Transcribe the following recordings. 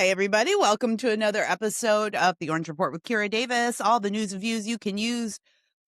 Hi, everybody. Welcome to another episode of The Orange Report with Kira Davis. All the news and views you can use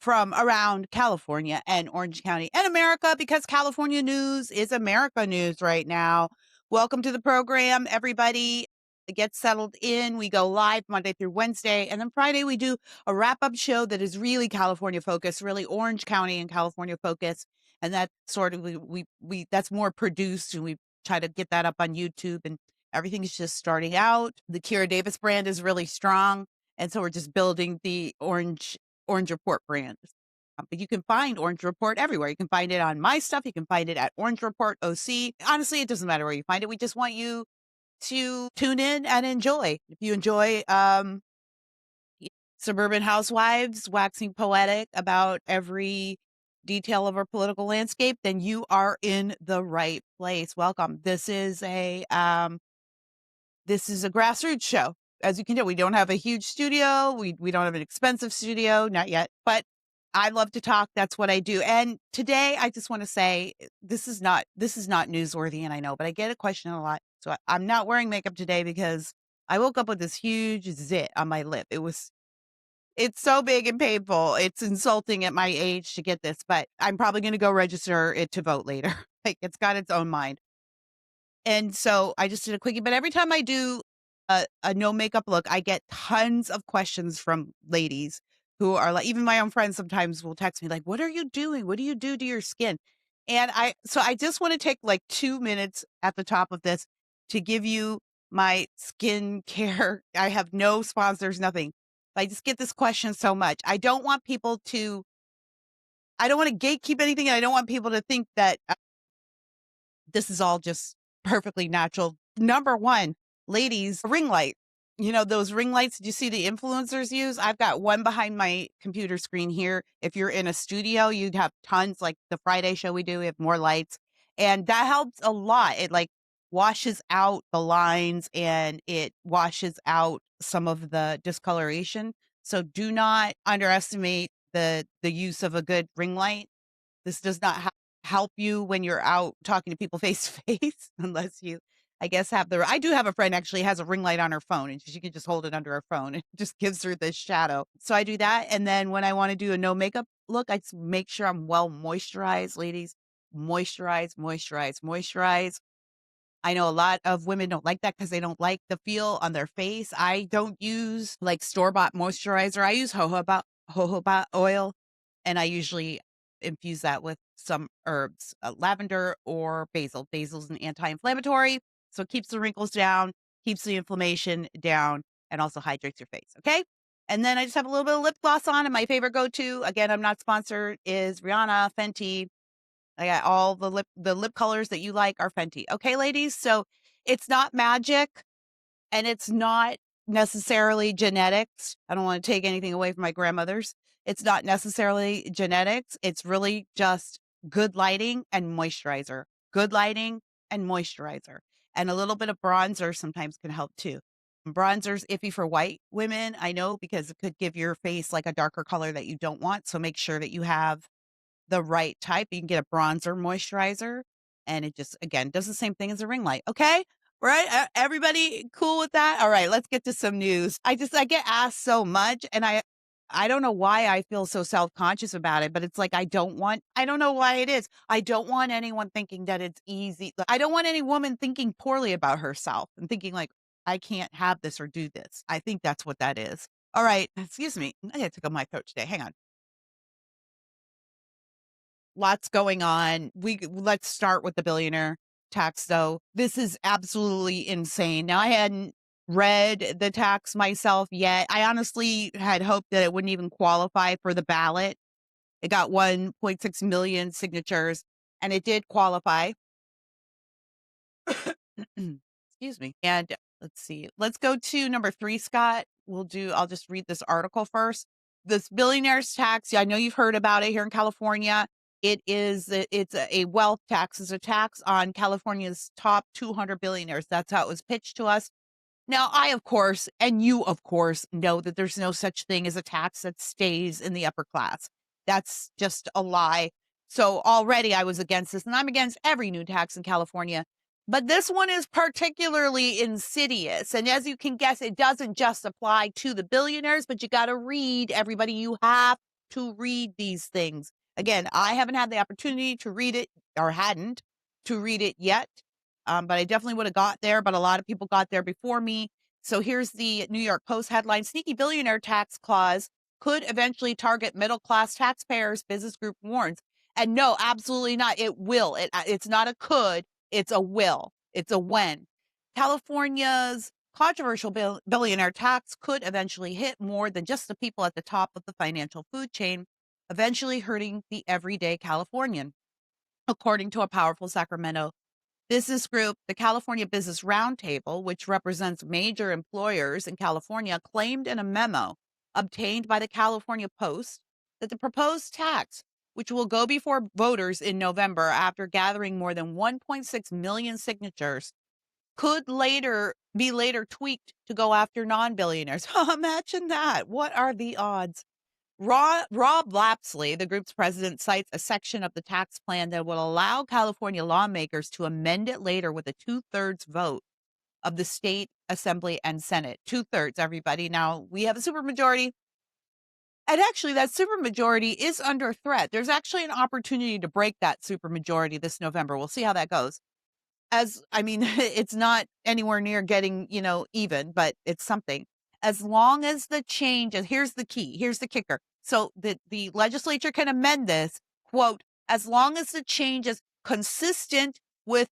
from around California and Orange County and America, because California news is America news right now. Welcome to the program, everybody. Get settled in. We go live Monday through Wednesday, and then Friday we do a wrap-up show that is really California focused, really Orange County and California focused, and that's sort of we that's more produced, and we try to get that up on YouTube, and everything is just starting out. The Kira Davis brand is really strong, and so we're just building the Orange Report brand. But you can find Orange Report everywhere. You can find it on my stuff. You can find it at Orange Report OC. Honestly, it doesn't matter where you find it. We just want you to tune in and enjoy. If you enjoy suburban housewives waxing poetic about every detail of our political landscape, then you are in the right place. Welcome. This is a grassroots show. As you can tell, we don't have a huge studio. We don't have an expensive studio, not yet, but I love to talk. That's what I do. And today I just want to say this is not newsworthy, and I know, but I get a question a lot. So I'm not wearing makeup today because I woke up with this huge zit on my lip. It's so big and painful. It's insulting at my age to get this, but I'm probably going to go register it to vote later. Like, it's got its own mind. And so I just did a quickie, but every time I do a no makeup look, I get tons of questions from ladies who are like, even my own friends sometimes will text me like, what are you doing? What do you do to your skin? And I just want to take like 2 minutes at the top of this to give you my skin care. I have no sponsors, nothing. I just get this question so much. I don't want to gatekeep anything. And I don't want people to think that this is all just perfectly natural. Number one, ladies, ring light. You know, those ring lights, do you see the influencers use? I've got one behind my computer screen here. If you're in a studio, you'd have tons, like the Friday show we do, we have more lights. And that helps a lot. It like washes out the lines and it washes out some of the discoloration. So do not underestimate the use of a good ring light. This does not help you when you're out talking to people face to face, unless you, I guess, I do have a friend actually has a ring light on her phone, and she can just hold it under her phone. And it just gives her this shadow. So I do that. And then when I want to do a no makeup look, I just make sure I'm well moisturized, ladies. Moisturize, moisturize, moisturize. I know a lot of women don't like that because they don't like the feel on their face. I don't use like store-bought moisturizer. I use jojoba oil, and I usually infuse that with some herbs, lavender or basil. Basil's an anti-inflammatory, so it keeps the wrinkles down, keeps the inflammation down, and also hydrates your face, okay? And then I just have a little bit of lip gloss on, and my favorite go-to, again, I'm not sponsored, is Rihanna, Fenty. I got all the lip colors that you like are Fenty. Okay, ladies? So it's not magic, and it's not necessarily genetics. I don't want to take anything away from my grandmothers. It's not necessarily genetics. It's really just good lighting and moisturizer. Good lighting and moisturizer. And a little bit of bronzer sometimes can help too. Bronzer's iffy for white women, I know, because it could give your face like a darker color that you don't want. So make sure that you have the right type. You can get a bronzer moisturizer, and it just, again, does the same thing as a ring light. Okay. Right. Everybody cool with that? All right, let's get to some news. I get asked so much, and I don't know why I feel so self-conscious about it, but it's like, I don't know why it is. I don't want anyone thinking that it's easy. I don't want any woman thinking poorly about herself and thinking like, I can't have this or do this. I think that's what that is. All right. Excuse me. I had to go my throat today. Hang on. Lots going on. Let's start with the billionaire tax, though. This is absolutely insane. Now, I hadn't read the tax myself yet. I honestly had hoped that it wouldn't even qualify for the ballot. It got 1.6 million signatures, and it did qualify. Excuse me. And let's see. Let's go to number 3, Scott. I'll just read this article first. This billionaire's tax. I know you've heard about it here in California. It's a wealth tax. It's a tax on California's top 200 billionaires. That's how it was pitched to us. Now, I, of course, and you, of course, know that there's no such thing as a tax that stays in the upper class. That's just a lie. So already I was against this, and I'm against every new tax in California But this one is particularly insidious. And as you can guess, it doesn't just apply to the billionaires, but you got to read, everybody. You have to read these things. Again, I haven't had the opportunity to read it, or hadn't to read it yet. But I definitely would have got there, but a lot of people got there before me. So here's the New York Post headline: Sneaky billionaire tax clause could eventually target middle-class taxpayers, business group warns. And no, absolutely not. It will. It's not a could. It's a will. It's a when. California's controversial billionaire tax could eventually hit more than just the people at the top of the financial food chain, eventually hurting the everyday Californian, according to a powerful Sacramento business group. The California Business Roundtable, which represents major employers in California, claimed in a memo obtained by the California Post that the proposed tax, which will go before voters in November after gathering more than 1.6 million signatures, could be later tweaked to go after non-billionaires. Imagine that. What are the odds? Rob Lapsley, the group's president, cites a section of the tax plan that will allow California lawmakers to amend it later with a 2/3 vote of the state assembly and Senate. 2/3, everybody. Now, we have a supermajority. And actually, that supermajority is under threat. There's actually an opportunity to break that supermajority this November. We'll see how that goes. It's not anywhere near getting, even, but it's something. As long as the changes, here's the key, here's the kicker. So the legislature can amend this, quote, as long as the change is consistent with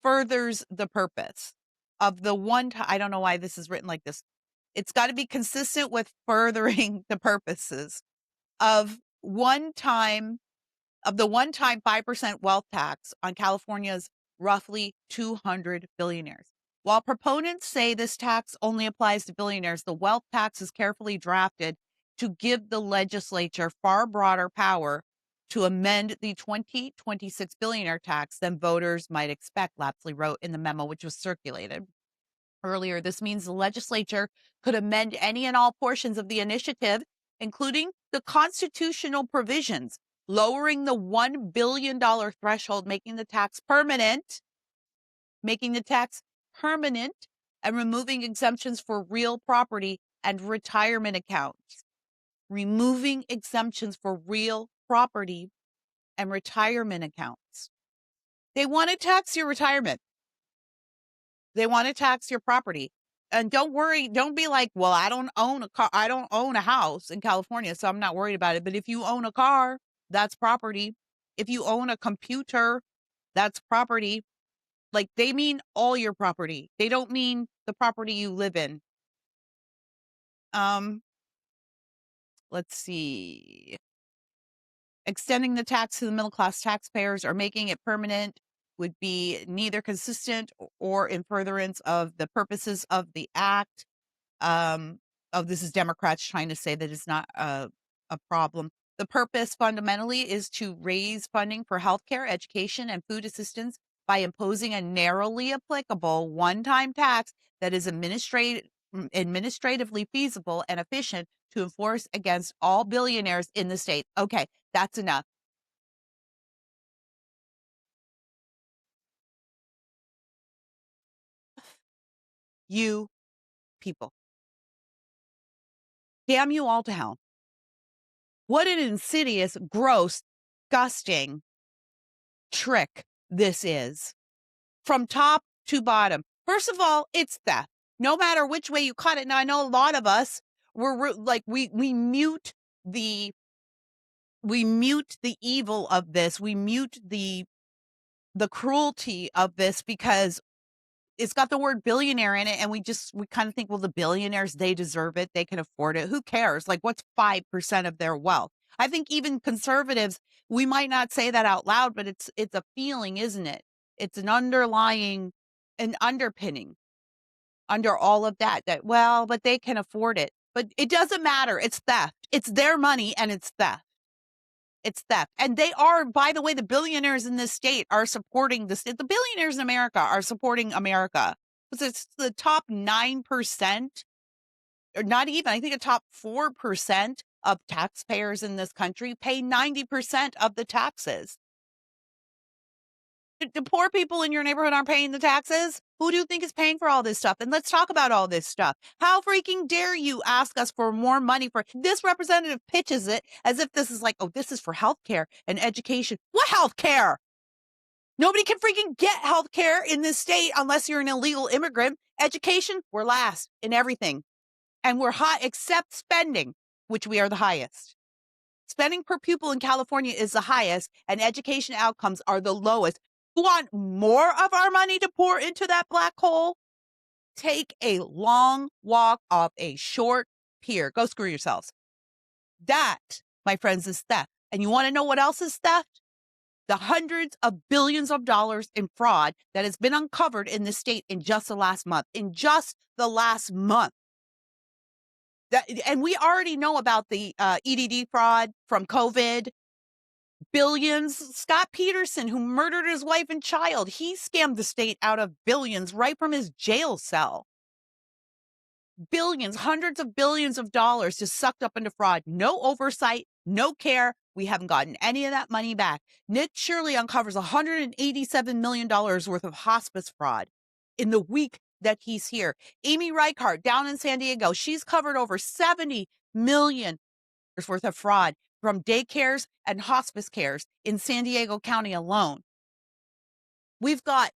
furthers the purpose of the one time. I don't know why this is written like this. It's got to be consistent with furthering the purposes of the one-time 5% wealth tax on California's roughly 200 billionaires. While proponents say this tax only applies to billionaires, the wealth tax is carefully drafted to give the legislature far broader power to amend the 2026 billionaire tax than voters might expect, Lapsley wrote in the memo, which was circulated earlier. This means the legislature could amend any and all portions of the initiative, including the constitutional provisions, lowering the $1 billion threshold, making the tax permanent, and removing exemptions for real property and retirement accounts. Removing exemptions for real property and retirement accounts. They want to tax your retirement. They want to tax your property. And don't worry, don't be like, well, I don't own a car. I don't own a house in California, so I'm not worried about it. But if you own a car, that's property. If you own a computer, that's property. Like, they mean all your property. They don't mean the property you live in. Let's see. Extending the tax to the middle-class taxpayers or making it permanent would be neither consistent or in furtherance of the purposes of the act. This is Democrats trying to say that it's not a problem. The purpose fundamentally is to raise funding for healthcare, education, and food assistance by imposing a narrowly applicable one-time tax that is administratively feasible and efficient to enforce against all billionaires in the state. Okay, that's enough. You people. Damn you all to hell. What an insidious, gross, disgusting trick this is. From top to bottom. First of all, it's theft. No matter which way you cut it. Now, I know a lot of us we mute the evil of this. We mute the cruelty of this because it's got the word billionaire in it, and we kind of think, well, the billionaires, they deserve it. They can afford it. Who cares? Like, what's 5% of their wealth? I think even conservatives, we might not say that out loud, but it's a feeling, isn't it? It's an underpinning under all of that, well, but they can afford it. But it doesn't matter. It's theft. It's their money, and it's theft. It's theft. And they are, by the way, the billionaires in this state are supporting this. The billionaires in America are supporting America. It's the top 9%, or not even, I think the top 4% of taxpayers in this country pay 90% of the taxes. The poor people in your neighborhood aren't paying the taxes. Who do you think is paying for all this stuff? And let's talk about all this stuff. How freaking dare you ask us for more money for this? Representative pitches it as if this is like, oh, this is for healthcare and education. What healthcare? Nobody can freaking get healthcare in this state unless you're an illegal immigrant. Education, we're last in everything. And we're high, except spending, which we are the highest. Spending per pupil in California is the highest, and education outcomes are the lowest. You want more of our money to pour into that black hole? Take a long walk off a short pier. Go screw yourselves. That, my friends, is theft. And you want to know what else is theft? The hundreds of billions of dollars in fraud that has been uncovered in this state in just the last month. In just the last month. And we already know about the EDD fraud from COVID. Billions. Scott Peterson, who murdered his wife and child, he scammed the state out of billions right from his jail cell. Billions, hundreds of billions of dollars just sucked up into fraud. No oversight, no care. We haven't gotten any of that money back. Nick Shirley uncovers $187 million worth of hospice fraud in the week that he's here. Amy Reichart down in San Diego, she's covered over $70 million worth of fraud from daycares and hospice cares in San Diego County alone. We've got,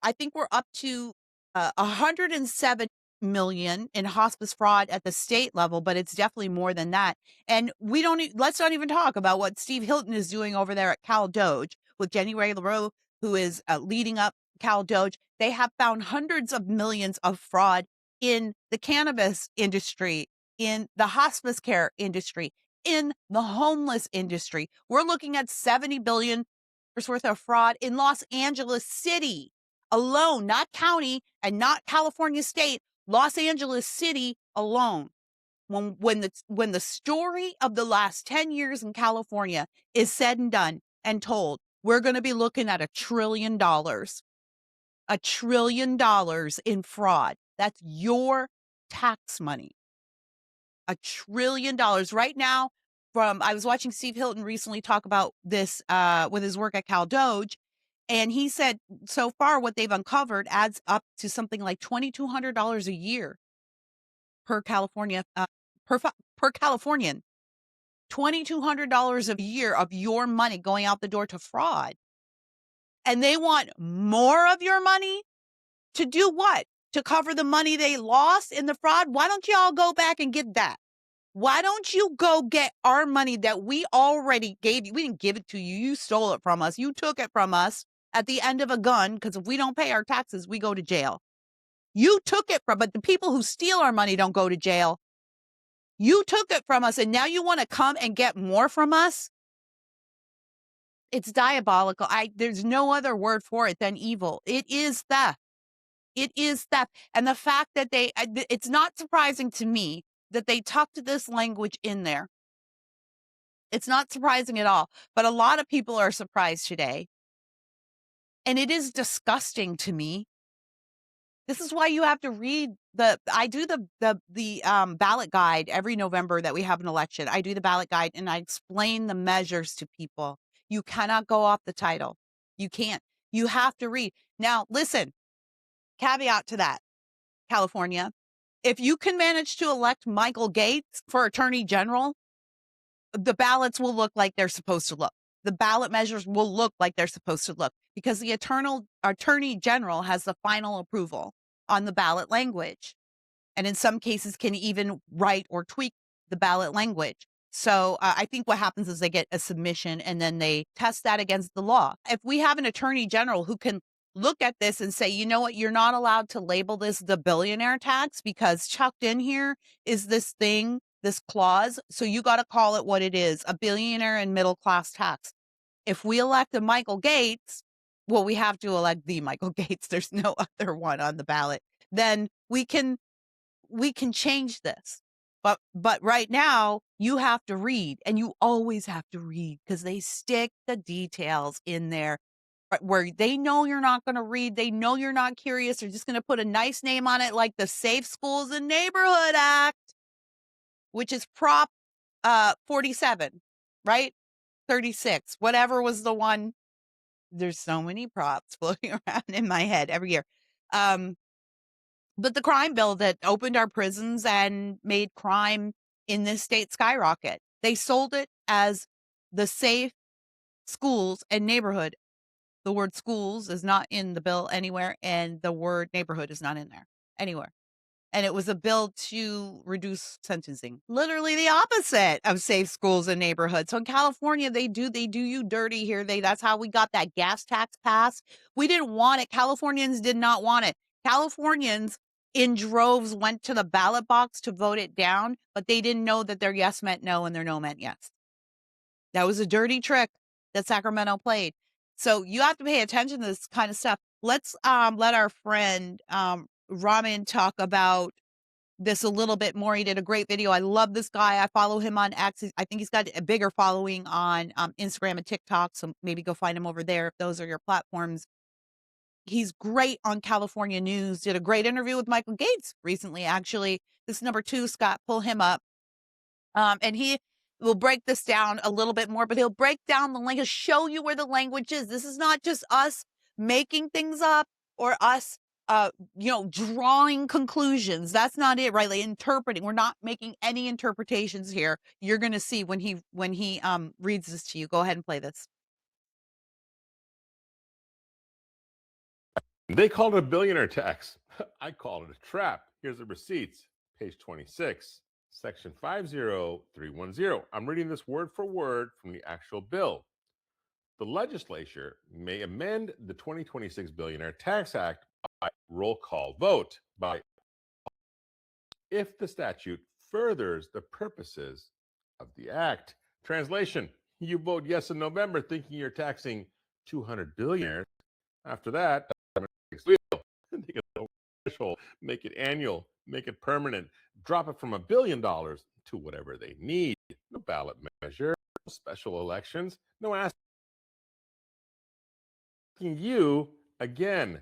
I think we're up to 107 million in hospice fraud at the state level, but it's definitely more than that. And let's not even talk about what Steve Hilton is doing over there at Cal Doge with Jenny Ray LaRue, who is leading up Cal Doge. They have found hundreds of millions of fraud in the cannabis industry, in the hospice care industry, in the homeless industry. We're looking at $70 billion worth of fraud in Los Angeles City alone, not county and not California state, Los Angeles City alone. When the story of the last 10 years in California is said and done and told, we're going to be looking at $1 trillion. $1 trillion in fraud. That's your tax money. $1 trillion right now. I was watching Steve Hilton recently talk about this with his work at Cal Doge, and he said so far what they've uncovered adds up to something like $2,200 a year per California per Californian. $2,200 a year of your money going out the door to fraud, and they want more of your money to do what? To cover the money they lost in the fraud? Why don't you all go back and get that? Why don't you go get our money that we already gave you? We didn't give it to you. You stole it from us. You took it from us at the end of a gun, because if we don't pay our taxes, we go to jail. You took it but the people who steal our money don't go to jail. You took it from us, and now you want to come and get more from us? It's diabolical. There's no other word for it than evil. It is theft. It is theft. And the fact that it's not surprising to me that they tucked this language in there. It's not surprising at all, but a lot of people are surprised today. And it is disgusting to me. This is why you have to read I do the ballot guide every November that we have an election. I do the ballot guide and I explain the measures to people. You cannot go off the title. You can't. You have to read. Now, listen, caveat to that, California. If you can manage to elect Michael Gates for Attorney General, the ballots will look like they're supposed to look. The ballot measures will look like they're supposed to look, because the Attorney General has the final approval on the ballot language, and in some cases can even write or tweak the ballot language. So I think what happens is they get a submission and then they test that against the law. If we have an Attorney General who can look at this and say, you know what, you're not allowed to label this the billionaire tax because chucked in here is this thing, this clause. So you got to call it what it is, a billionaire and middle class tax. If we elect a Michael Gates, well, we have to elect the Michael Gates. There's no other one on the ballot. Then we can change this. But right now you have to read, and you always have to read, because they stick the details in there where they know you're not going to read. They know you're not curious. They're just going to put a nice name on it, like the Safe Schools and Neighborhood Act, which is Prop 47, right? 36, whatever was the one There's so many props floating around in my head every year. Um, but the crime bill that opened our prisons and made crime in this state skyrocket. They sold it as the safe schools and neighborhood. The word schools is not in the bill anywhere, and the word neighborhood is not in there anywhere. And it was a bill to reduce sentencing. Literally the opposite of safe schools and neighborhoods. So in California, they do you dirty here. That's how we got that gas tax passed. We didn't want it. Californians did not want it. Californians in droves went to the ballot box to vote it down, but they didn't know that their yes meant no and their no meant yes. That was a dirty trick that Sacramento played. So you have to pay attention to this kind of stuff. Let's let our friend Ramin talk about this a little bit more. He did a great video. I love this guy. I follow him on X. I think he's got a bigger following on Instagram and TikTok. So maybe go find him over there if those are your platforms. He's great on California news. Did a great interview with Michael Gates recently, actually. This is number 2, Scott. Pull him up. And he will break this down a little bit more, but he'll break down the language, show you where the language is. This is not just us making things up or us, drawing conclusions. That's not it, right? Like interpreting. We're not making any interpretations here. You're going to see when he reads this to you. Go ahead and play this. They called it a billionaire tax. I called it a trap. Here's the receipts. Page 26. Section 50310. I'm reading this word for word from the actual bill. The legislature may amend the 2026 Billionaire Tax Act by roll call vote if the statute furthers the purposes of the act. Translation: you vote yes in November thinking you're taxing 200 billionaires. After that, they can threshold, make it annual, make it permanent, drop it from $1 billion to whatever they need. No ballot measure, no special elections, no asking you again,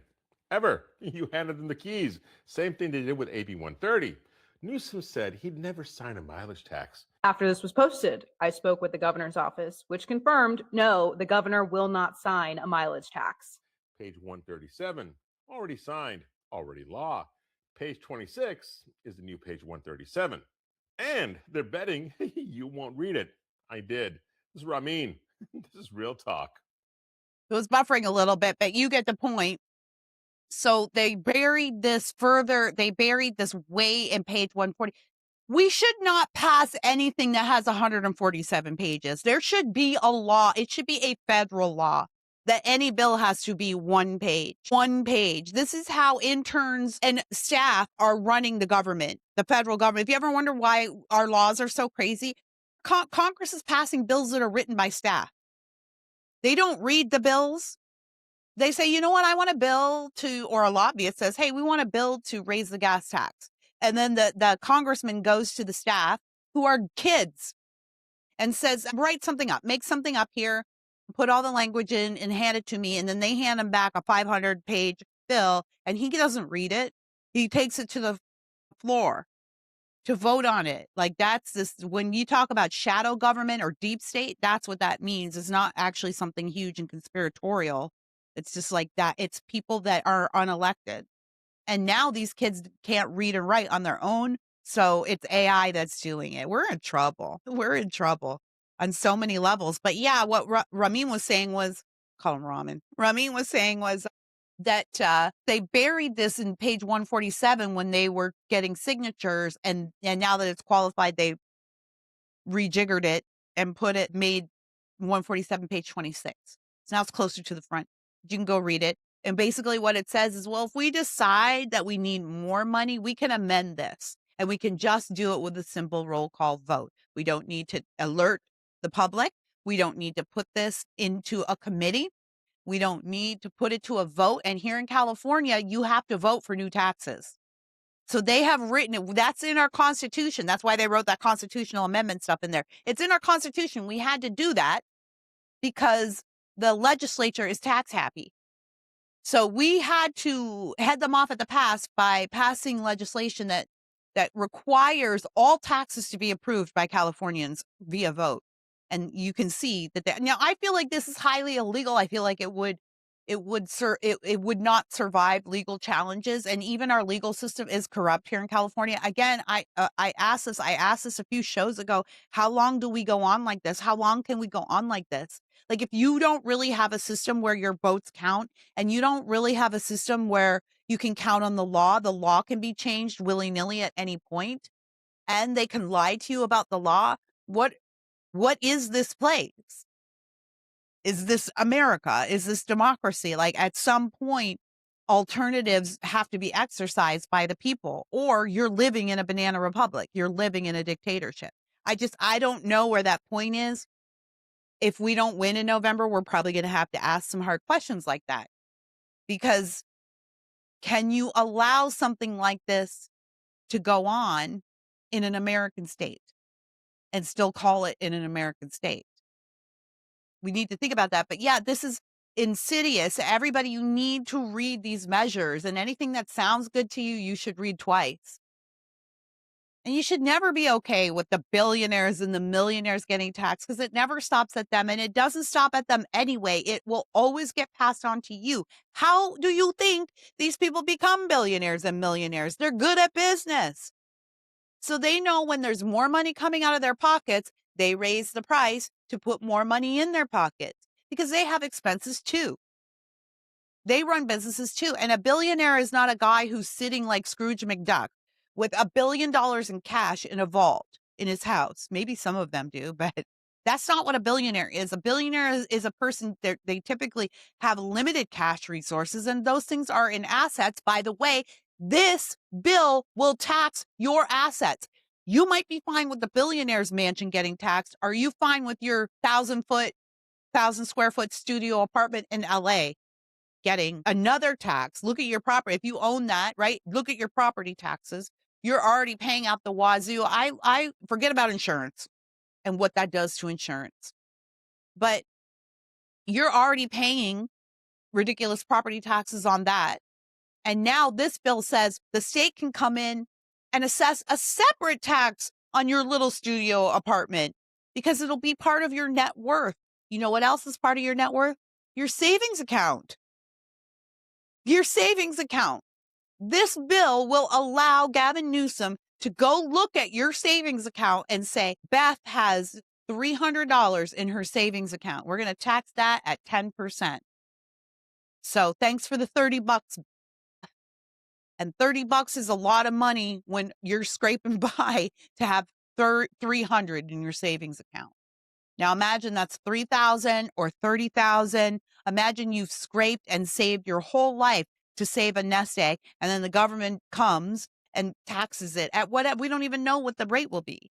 ever. You handed them the keys. Same thing they did with AB 130. Newsom said he'd never sign a mileage tax. After this was posted, I spoke with the governor's office, which confirmed, no, the governor will not sign a mileage tax. Page 137, already signed, already law. Page 26 is the new page 137. And they're betting you won't read it. I did. This is Ramin. This is real talk. It was buffering a little bit, but you get the point. So they buried this further. They buried this way in page 140. We should not pass anything that has 147 pages. There should be a law. It should be a federal law that any bill has to be one page. One page. This is how interns and staff are running the government, the federal government. If you ever wonder why our laws are so crazy, Congress is passing bills that are written by staff. They don't read the bills. They say, you know what, I want a bill to, or a lobbyist says, hey, we want a bill to raise the gas tax. And then the congressman goes to the staff, who are kids, and says, write something up, make something up here, put all the language in and hand it to me. And then they hand him back a 500-page bill, and he doesn't read it. He takes it to the floor to vote on it. Like that's this, when you talk about shadow government or deep state, that's what that means. It's not actually something huge and conspiratorial. It's just like that. It's people that are unelected. And now these kids can't read and write on their own. So it's AI that's doing it. We're in trouble. We're in trouble on so many levels. But yeah, what Ramin was saying was, call him Ramin. Ramin was saying was that they buried this in page 147 when they were getting signatures. And now that it's qualified, they rejiggered it and made 147 page 26. So now it's closer to the front. You can go read it. And basically what it says is, well, if we decide that we need more money, we can amend this and we can just do it with a simple roll call vote. We don't need to alert the public. We don't need to put this into a committee. We don't need to put it to a vote. And here in California, you have to vote for new taxes. So they have written it. That's in our Constitution. That's why they wrote that constitutional amendment stuff in there. It's in our Constitution. We had to do that because the legislature is tax happy. So we had to head them off at the pass by passing legislation that requires all taxes to be approved by Californians via vote. And you can see that now I feel like this is highly illegal. I feel like it would not survive legal challenges, and even our legal system is corrupt here in California. Again, I asked this a few shows ago. How long do we go on like this? How long can we go on like this? Like, if you don't really have a system where your votes count, and you don't really have a system where you can count on the law can be changed willy-nilly at any point, and they can lie to you about the law. What is this place? Is this America? Is this democracy? Like, at some point, alternatives have to be exercised by the people, or you're living in a banana republic. You're living in a dictatorship. I don't know where that point is. If we don't win in November, we're probably going to have to ask some hard questions like that, because can you allow something like this to go on in an American state and still call it in an American state? We need to think about that. But yeah, this is insidious. Everybody, you need to read these measures, and anything that sounds good to you, you should read twice. And you should never be okay with the billionaires and the millionaires getting taxed, because it never stops at them, and it doesn't stop at them anyway. It will always get passed on to you. How do you think these people become billionaires and millionaires? They're good at business. So they know when there's more money coming out of their pockets, they raise the price to put more money in their pockets, because they have expenses too. They run businesses too. And a billionaire is not a guy who's sitting like Scrooge McDuck with $1 billion in cash in a vault in his house. Maybe some of them do, but that's not what a billionaire is. A billionaire is a person that they typically have limited cash resources, and those things are in assets. By the way, this bill will tax your assets. You might be fine with the billionaire's mansion getting taxed. Are you fine with your 1,000 square foot studio apartment in LA getting another tax? Look at your property. If you own that, right? Look at your property taxes. You're already paying out the wazoo. I forget about insurance and what that does to insurance, but you're already paying ridiculous property taxes on that. And now this bill says the state can come in and assess a separate tax on your little studio apartment, because it'll be part of your net worth. You know what else is part of your net worth? Your savings account. Your savings account. This bill will allow Gavin Newsom to go look at your savings account and say, Beth has $300 in her savings account. We're going to tax that at 10%. So thanks for the $30. And $30 is a lot of money when you're scraping by to have $300 in your savings account. Now imagine that's $3,000 or $30,000. Imagine you've scraped and saved your whole life to save a nest egg, and then the government comes and taxes it at what we don't even know what the rate will be.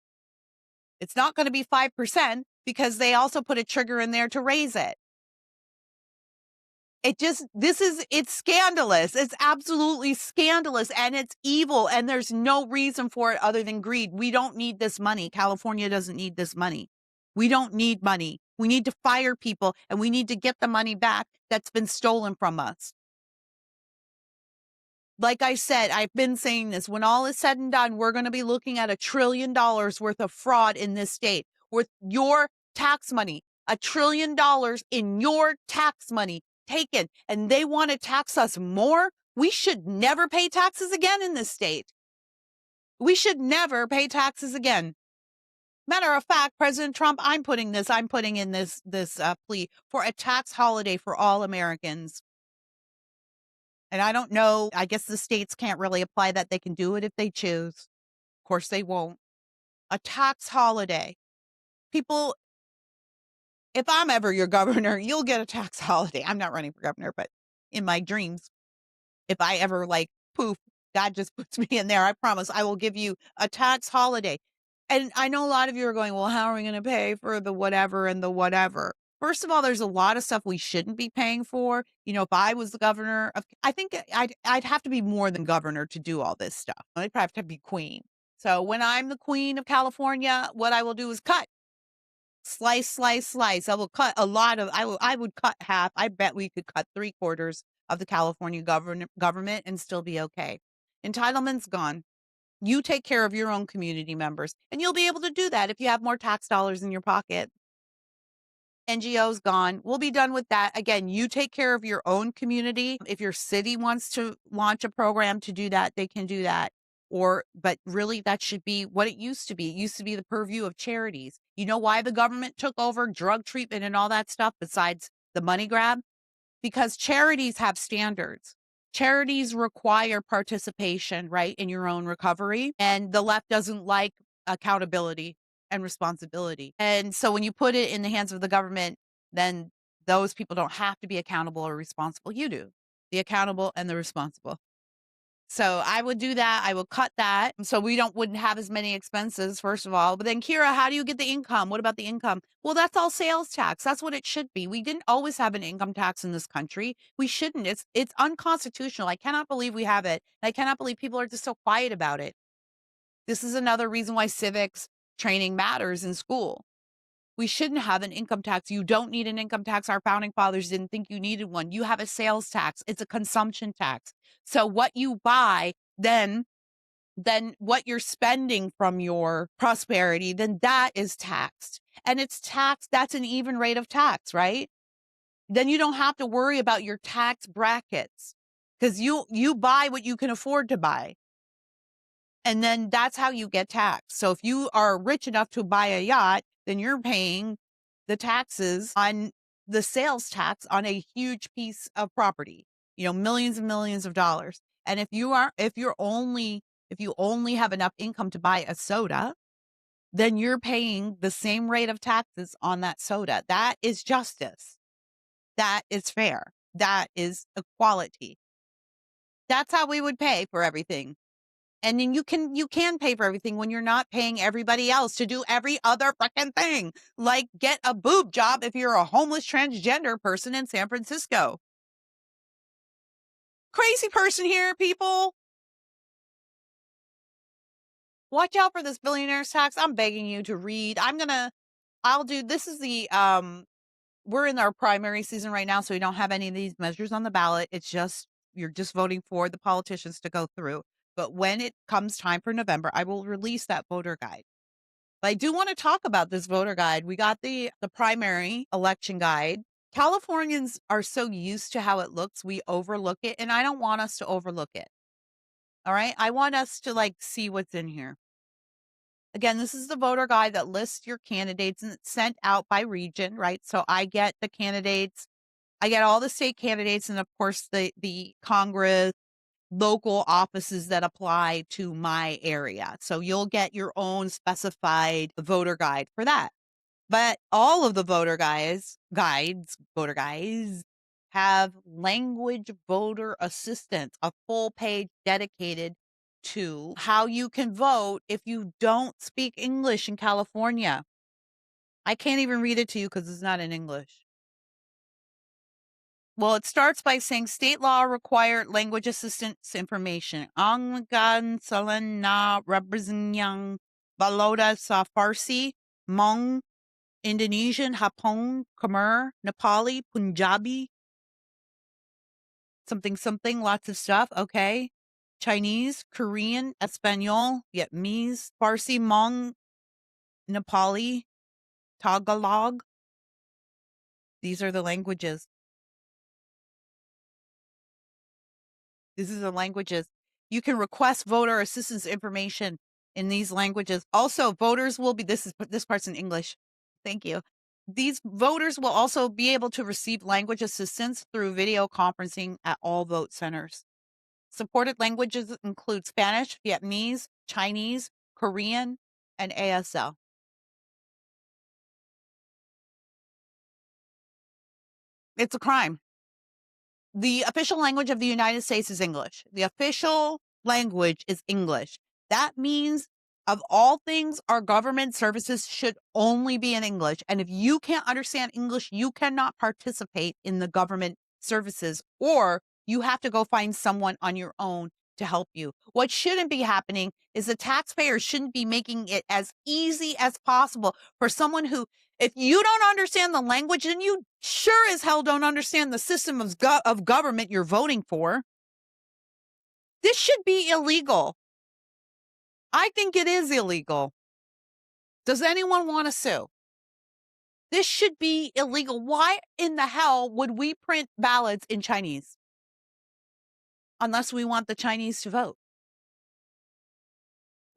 It's not going to be 5%, because they also put a trigger in there to raise it. It's scandalous. It's absolutely scandalous, and it's evil, and there's no reason for it other than greed. We don't need this money. California doesn't need this money. We don't need money. We need to fire people, and we need to get the money back that's been stolen from us. Like I said, I've been saying this, when all is said and done, we're going to be looking at $1 trillion worth of fraud in this state with your tax money. $1 trillion in your tax money taken, and they want to tax us more. We should never pay taxes again in this state. We should never pay taxes again. Matter of fact, President Trump, I'm putting in this plea for a tax holiday for all Americans. And I don't know, I guess the states can't really apply that. They can do it if they choose. Of course they won't. A tax holiday. People, if I'm ever your governor, you'll get a tax holiday. I'm not running for governor, but in my dreams, if I ever poof, God just puts me in there, I promise I will give you a tax holiday. And I know a lot of you are going, well, how are we going to pay for the whatever and the whatever? First of all, there's a lot of stuff we shouldn't be paying for. You know, if I was the governor of, I think I'd have to be more than governor to do all this stuff. I'd probably have to be queen. So when I'm the queen of California, what I will do is cut. Slice, slice, slice. I will cut a lot of, I would cut half. I bet we could cut 3/4 of the California government and still be okay. Entitlement's gone. You take care of your own community members, and you'll be able to do that if you have more tax dollars in your pocket. NGOs gone. We'll be done with that. Again, you take care of your own community. If your city wants to launch a program to do that, they can do that. But really, that should be what it used to be. It used to be the purview of charities. You know why the government took over drug treatment and all that stuff besides the money grab? Because charities have standards. Charities require participation, right, in your own recovery. And the left doesn't like accountability and responsibility. And so when you put it in the hands of the government, then those people don't have to be accountable or responsible. You do, the accountable and the responsible. So I would do that. I will cut that. So we wouldn't have as many expenses, first of all. But then, Kira, how do you get the income? What about the income? Well, that's all sales tax. That's what it should be. We didn't always have an income tax in this country. We shouldn't. It's unconstitutional. I cannot believe we have it. And I cannot believe people are just so quiet about it. This is another reason why civics training matters in school. We shouldn't have an income tax. You don't need an income tax. Our founding fathers didn't think you needed one. You have a sales tax. It's a consumption tax. So what you buy, then what you're spending from your prosperity, then that is taxed. And it's taxed. That's an even rate of tax, right? Then you don't have to worry about your tax brackets because you buy what you can afford to buy. And then that's how you get taxed. So if you are rich enough to buy a yacht, then you're paying the taxes on the sales tax on a huge piece of property, millions and millions of dollars. And if you only have enough income to buy a soda, then you're paying the same rate of taxes on that soda. That is justice. That is fair. That is equality. That's how we would pay for everything. And then you can pay for everything when you're not paying everybody else to do every other freaking thing, like get a boob job if you're a homeless transgender person in San Francisco. Crazy person here, people. Watch out for this billionaire's tax. I'm begging you to read. This is we're in our primary season right now, so we don't have any of these measures on the ballot. It's just, you're just voting for the politicians to go through. But when it comes time for November, I will release that voter guide. But I do want to talk about this voter guide. We got the primary election guide. Californians are so used to how it looks, we overlook it. And I don't want us to overlook it. All right. I want us to see what's in here. Again, this is the voter guide that lists your candidates and it's sent out by region, right? So I get the candidates, I get all the state candidates, and of course the Congress, local offices that apply to my area. So you'll get your own specified voter guide for that. But all of the voter guides have language voter assistance, a full page dedicated to how you can vote if you don't speak English in California. I can't even read it to you because it's not in English. Well, it starts by saying state law required language assistance information. Anggan salan na representang baloda sa Farsi, Hmong, Indonesian, Hapon, Khmer, Nepali, Punjabi, something, lots of stuff. Okay. Chinese, Korean, Espanol, Vietnamese, Farsi, Hmong, Nepali, Tagalog. These are the languages. These are the languages. You can request voter assistance information in these languages. Also, voters will be, this part's in English. Thank you. These voters will also be able to receive language assistance through video conferencing at all vote centers. Supported languages include Spanish, Vietnamese, Chinese, Korean, and ASL. It's a crime. The official language of the United States is English. The official language is English. That means, of all things, our government services should only be in English. And if you can't understand English, you cannot participate in the government services, or you have to go find someone on your own to help you. What shouldn't be happening is the taxpayers shouldn't be making it as easy as possible for someone who, if you don't understand the language, then you sure as hell don't understand the system of government you're voting for. This should be illegal. I think it is illegal. Does anyone want to sue? This should be illegal. Why in the hell would we print ballots in Chinese? Unless we want the Chinese to vote.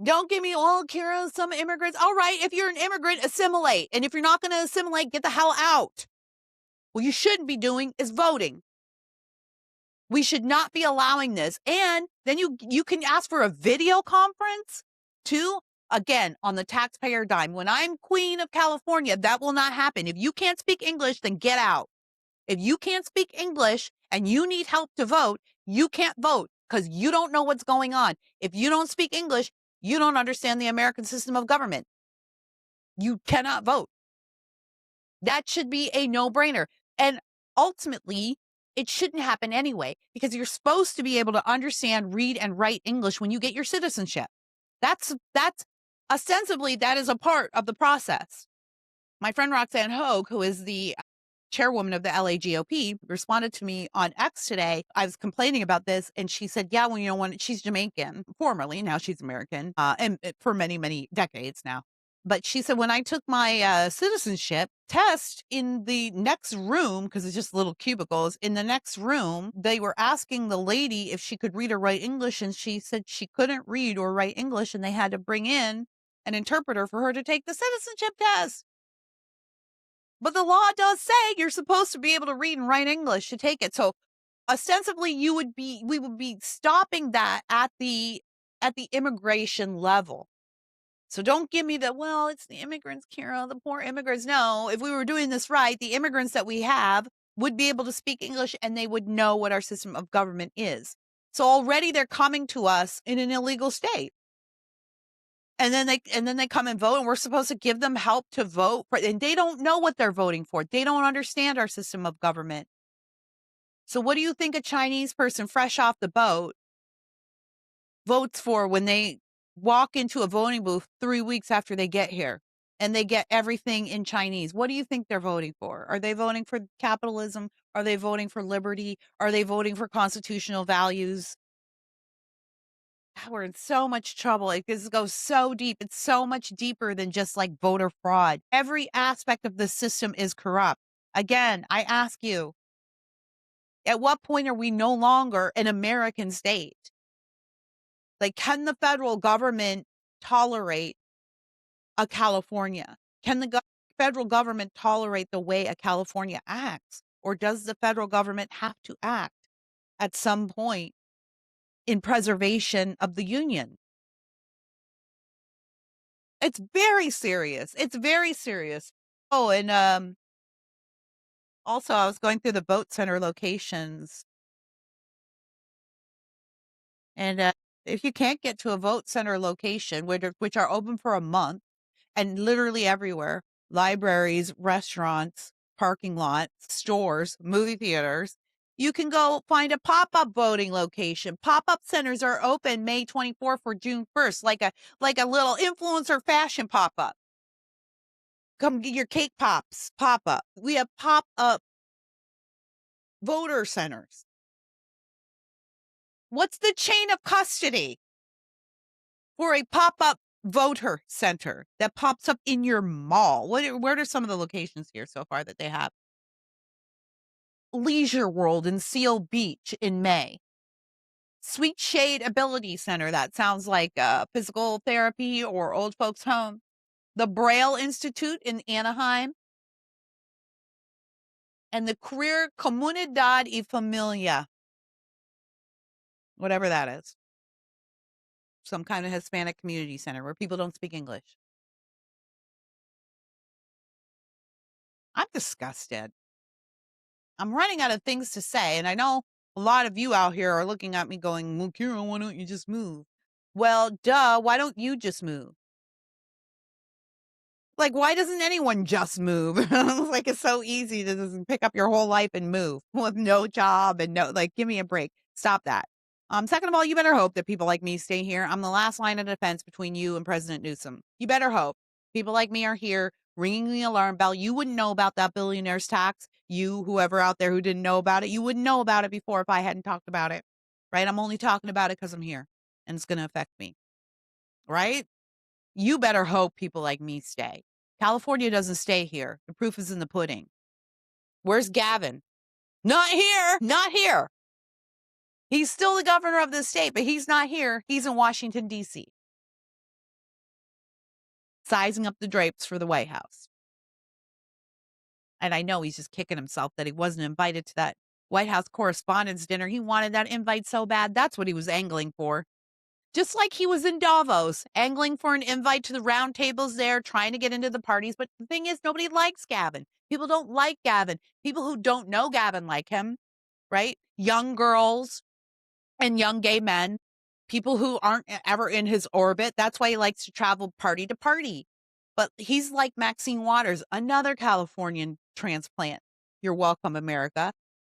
Don't give me, oh, Kira, some immigrants. All right, if you're an immigrant, assimilate. And if you're not going to assimilate, get the hell out. What you shouldn't be doing is voting. We should not be allowing this. And then you can ask for a video conference too. Again, on the taxpayer dime. When I'm Queen of California, that will not happen. If you can't speak English, then get out. If you can't speak English and you need help to vote, you can't vote because you don't know what's going on. If you don't speak English, you don't understand the American system of government. You cannot vote. That should be a no-brainer. And ultimately, it shouldn't happen anyway, because you're supposed to be able to understand, read, and write English when you get your citizenship. That's ostensibly, that is a part of the process. My friend Roxanne Hogue, who is the chairwoman of the LA GOP, responded to me on X today. I was complaining about this, and she said, yeah, well, when she's Jamaican, formerly, now she's American, and for many, many decades now. But she said, when I took my citizenship test in the next room, because it's just little cubicles, in the next room, they were asking the lady if she could read or write English, and she said she couldn't read or write English, and they had to bring in an interpreter for her to take the citizenship test. But the law does say you're supposed to be able to read and write English to take it. So ostensibly we would be stopping that at the immigration level. So don't give me the, well, it's the immigrants, Kira, the poor immigrants. No, if we were doing this right, the immigrants that we have would be able to speak English and they would know what our system of government is. So already they're coming to us in an illegal state. And then they come and vote, and we're supposed to give them help to vote for, and they don't know what they're voting for. They don't understand our system of government. So what do you think a Chinese person fresh off the boat votes for when they walk into a voting booth 3 weeks after they get here and they get everything in Chinese? What do you think they're voting for? Are they voting for capitalism? Are they voting for liberty? Are they voting for constitutional values? We're in so much trouble. This goes so deep. It's so much deeper than just like voter fraud. Every aspect of the system is corrupt. Again, I ask you, at what point are we no longer an American state? Like, can the federal government tolerate a California? Can the federal government tolerate the way a California acts? Or does the federal government have to act at some point in preservation of the union? It's very serious. It's very serious. Oh, and also I was going through the vote center locations, and if you can't get to a vote center location, which are open for a month and literally everywhere, libraries, restaurants, parking lots, stores, movie theaters, you can go find a pop-up voting location. Pop-up centers are open May 24th or June 1st, like a little influencer fashion pop-up. Come get your cake pops pop-up. We have pop-up voter centers. What's the chain of custody for a pop-up voter center that pops up in your mall? Where are some of the locations here so far that they have? Leisure World in Seal Beach in May. Sweet Shade Ability Center. That sounds like physical therapy or old folks home. The Braille Institute in Anaheim. And the Career Comunidad y Familia. Whatever that is. Some kind of Hispanic community center where people don't speak English. I'm disgusted. I'm running out of things to say, and I know a lot of you out here are looking at me going, well, Kira, why don't you just move? Well, duh, why don't you just move? Like, why doesn't anyone just move? Like, it's so easy to just pick up your whole life and move with no job and give me a break. Stop that. Second of all, you better hope that people like me stay here. I'm the last line of defense between you and President Newsom. You better hope. People like me are here ringing the alarm bell. You wouldn't know about that billionaire's tax. You, whoever out there who didn't know about it, you wouldn't know about it before if I hadn't talked about it, right? I'm only talking about it because I'm here and it's going to affect me, right? You better hope people like me stay, California doesn't stay here. The proof is in the pudding. Where's Gavin? Not here. Not here. He's still the governor of the state, but he's not here. He's in Washington, D.C., sizing up the drapes for the White House. And I know he's just kicking himself that he wasn't invited to that White House Correspondents' Dinner. He wanted that invite so bad. That's what he was angling for. Just like he was in Davos, angling for an invite to the round tables there, trying to get into the parties. But the thing is, nobody likes Gavin. People don't like Gavin. People who don't know Gavin like him, right? Young girls and young gay men, people who aren't ever in his orbit. That's why he likes to travel party to party. But he's like Maxine Waters, another Californian transplant. You're welcome, America.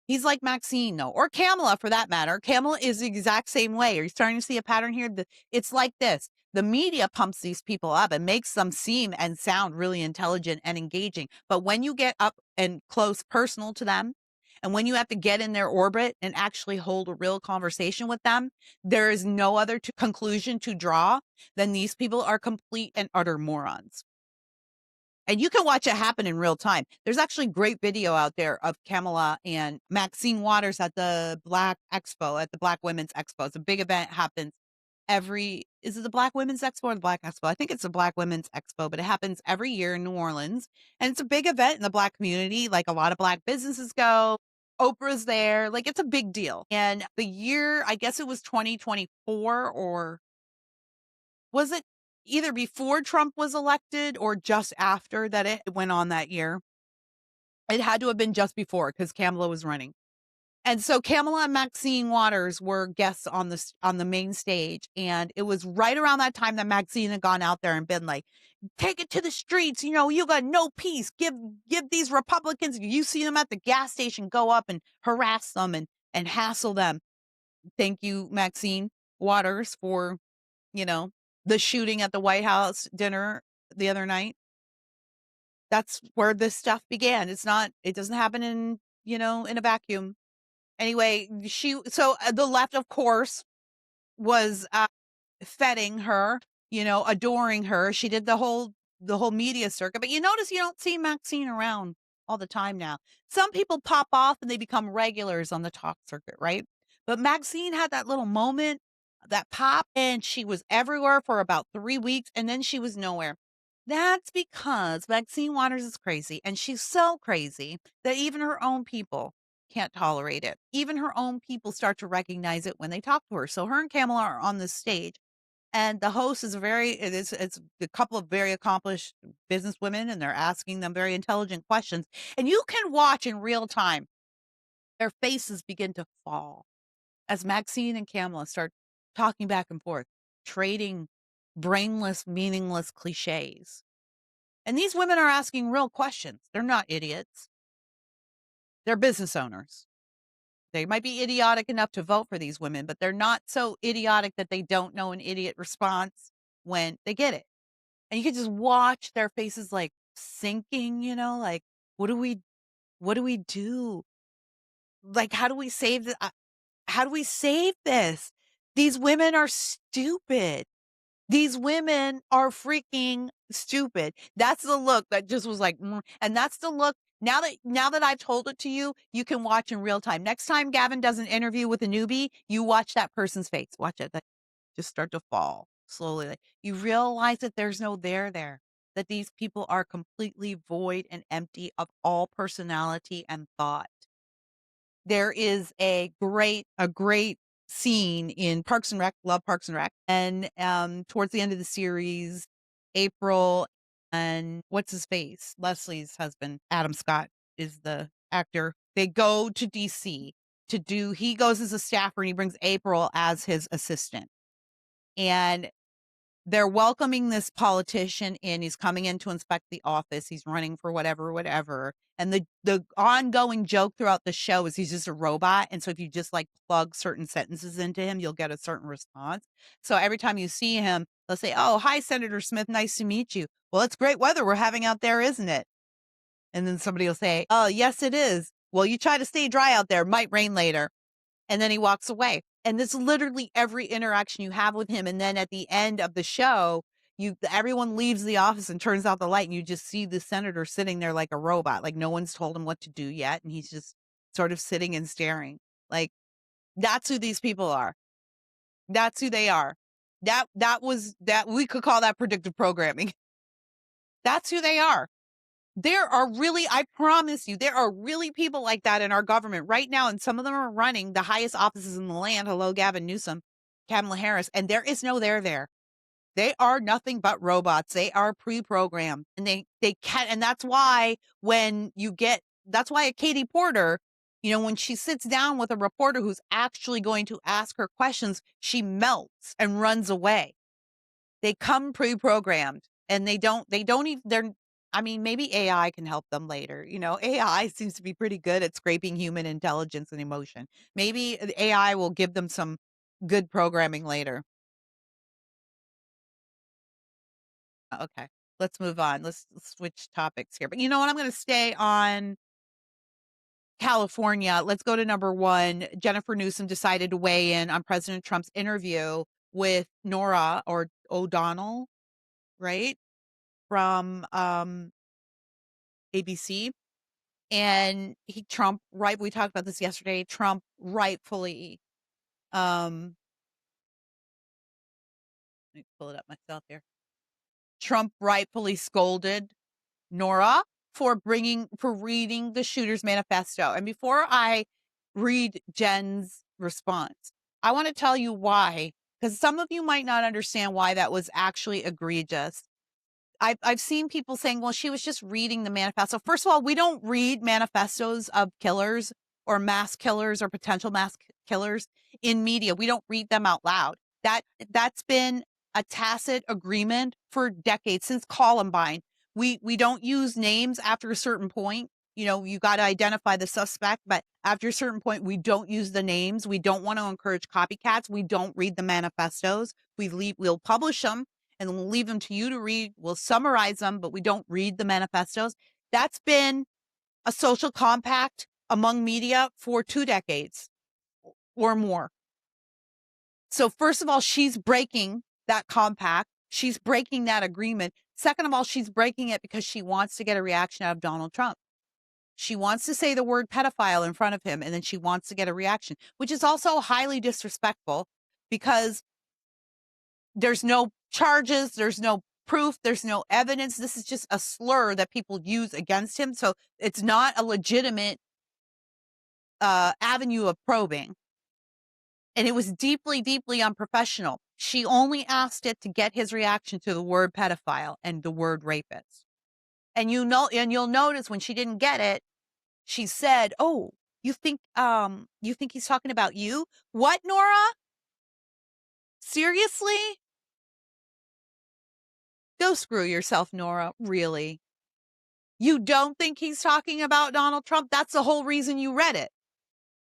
He's like Maxine, though, or Kamala for that matter. Kamala is the exact same way. Are you starting to see a pattern here? It's like this. The media pumps these people up and makes them seem and sound really intelligent and engaging. But when you get up and close personal to them, and when you have to get in their orbit and actually hold a real conversation with them, there is no other conclusion to draw than these people are complete and utter morons. And you can watch it happen in real time. There's actually great video out there of Kamala and Maxine Waters at the Black Expo, at the Black Women's Expo. It's a big event, happens is it the Black Women's Expo or the Black Expo? I think it's the Black Women's Expo, but it happens every year in New Orleans. And it's a big event in the Black community. Like a lot of Black businesses go. Oprah's there. Like it's a big deal. And the year, I guess it was 2024, or was it either before Trump was elected or just after that it went on that year? It had to have been just before because Kamala was running. And so Kamala and Maxine Waters were guests on the main stage. And it was right around that time that Maxine had gone out there and been like, take it to the streets. You know, you got no peace. Give these Republicans, you see them at the gas station, go up and harass them and hassle them. Thank you, Maxine Waters, for, the shooting at the White House dinner the other night. That's where this stuff began. It doesn't happen in a vacuum. Anyway, the left, of course, was feting her, adoring her. She did the whole media circuit. But you notice you don't see Maxine around all the time now. Some people pop off and they become regulars on the talk circuit, right? But Maxine had that little moment, that pop, and she was everywhere for about 3 weeks, and then she was nowhere. That's because Maxine Waters is crazy, and she's so crazy that even her own people can't tolerate it. Even her own people start to recognize it when they talk to her. So her and Kamala are on this stage, and the host is it's a couple of very accomplished business women, and they're asking them very intelligent questions. And you can watch in real time their faces begin to fall as Maxine and Kamala start talking back and forth, trading brainless, meaningless cliches. And these women are asking real questions. They're not idiots. They're business owners. They might be idiotic enough to vote for these women, but they're not so idiotic that they don't know an idiot response when they get it. And you can just watch their faces like sinking, like, what do we do? Like, how do we save this? How do we save this? These women are stupid. These women are freaking stupid. That's the look that just was like, and that's the look. Now that I've told it to you, you can watch in real time. Next time Gavin does an interview with a newbie, you watch that person's face. Watch it. Just start to fall slowly. Like, you realize that there's no there, that these people are completely void and empty of all personality and thought. There is a great scene in Parks and Rec, love Parks and Rec. And towards the end of the series, April and what's his face? Leslie's husband, Adam Scott, is the actor. They go to DC he goes as a staffer and he brings April as his assistant. And they're welcoming this politician in. He's coming in to inspect the office. He's running for whatever. And the ongoing joke throughout the show is he's just a robot. And so if you just like plug certain sentences into him, you'll get a certain response. So every time you see him, they'll say, "Oh, hi, Senator Smith. Nice to meet you." "Well, it's great weather we're having out there, isn't it?" And then somebody will say, "Oh, yes, it is. Well, you try to stay dry out there. Might rain later." And then he walks away. And this is literally every interaction you have with him. And then at the end of the show, everyone leaves the office and turns out the light, and you just see the senator sitting there like a robot, like no one's told him what to do yet, and he's just sort of sitting and staring. Like, that's who these people are. That's who they are. That we could call that predictive programming. That's who they are. There are really, I promise you, there are really people like that in our government right now, and some of them are running the highest offices in the land. Hello, Gavin Newsom, Kamala Harris, and there is no there. They are nothing but robots. They are pre-programmed, and they can, and that's why that's why Katie Porter, when she sits down with a reporter who's actually going to ask her questions, she melts and runs away. They come pre-programmed, and they don't even, maybe AI can help them later. AI seems to be pretty good at scraping human intelligence and emotion. Maybe the AI will give them some good programming later. Okay, let's move on. Let's switch topics here. But you know what? I'm going to stay on California. Let's go to number one. Jennifer Newsom decided to weigh in on President Trump's interview with Nora O'Donnell, right? From ABC. And Trump, right? We talked about this yesterday. Trump rightfully, let me pull it up myself here. Trump rightfully scolded Nora for reading the shooter's manifesto. And before I read Jen's response, I want to tell you why, because some of you might not understand why that was actually egregious. I've seen people saying, well, she was just reading the manifesto. First of all, we don't read manifestos of killers or mass killers or potential mass killers in media. We don't read them out loud. That's been a tacit agreement for decades, since Columbine. We don't use names after a certain point. You got to identify the suspect, but after a certain point, we don't use the names. We don't want to encourage copycats. We don't read the manifestos. We'll publish them and we'll leave them to you to read. We'll summarize them, but we don't read the manifestos. That's been a social compact among media for 2 decades or more. So first of all, she's breaking that compact. She's breaking that agreement. Second of all, she's breaking it because she wants to get a reaction out of Donald Trump. She wants to say the word pedophile in front of him, and then she wants to get a reaction, which is also highly disrespectful because there's no charges, there's no proof, there's no evidence. This is just a slur that people use against him. So it's not a legitimate avenue of probing. And it was deeply, deeply unprofessional. She only asked it to get his reaction to the word pedophile and the word rapist. And you'll notice when she didn't get it, she said, "Oh, you think he's talking about you? What, Nora? Seriously? Go screw yourself, Nora. Really? You don't think he's talking about Donald Trump? That's the whole reason you read it.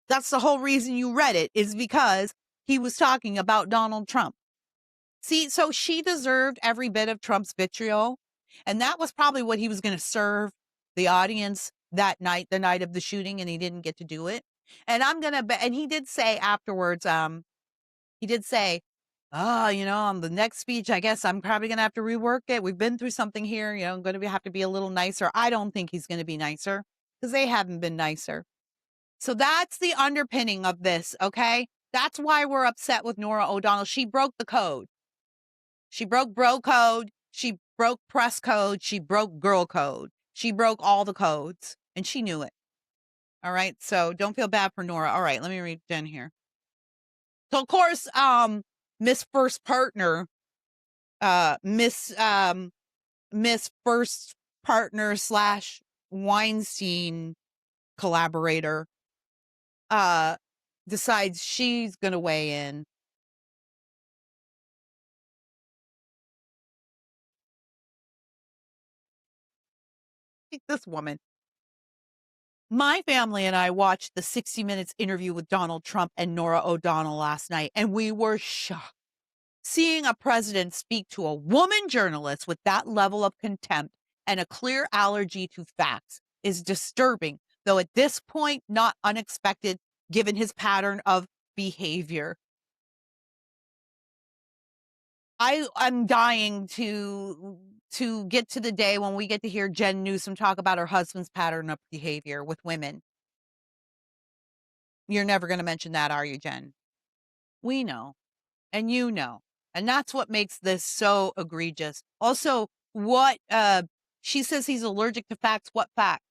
That's the whole reason you read it, is because he was talking about Donald Trump. See, so she deserved every bit of Trump's vitriol. And that was probably what he was going to serve the audience that night, the night of the shooting, and he didn't get to do it. And I'm going to bet, and he did say afterwards, on the next speech, I guess I'm probably going to have to rework it. We've been through something here. I'm going to have to be a little nicer. I don't think he's going to be nicer because they haven't been nicer. So that's the underpinning of this, okay? That's why we're upset with Nora O'Donnell. She broke the code. She broke bro code. She broke press code. She broke girl code. She broke all the codes, and she knew it. All right, so don't feel bad for Nora. All right, let me read Jen here. So, of course, Miss First Partner, Miss First Partner / Weinstein collaborator, decides she's going to weigh in. This woman. My family and I watched the 60 Minutes interview with Donald Trump and Nora O'Donnell last night, and we were shocked. Seeing a president speak to a woman journalist with that level of contempt and a clear allergy to facts is disturbing, though at this point, not unexpected given his pattern of behavior. I'm dying to get to the day when we get to hear Jen Newsom talk about her husband's pattern of behavior with women. You're never going to mention that, are you, Jen? We know, and you know. And that's what makes this so egregious. Also, what she says he's allergic to facts. What facts?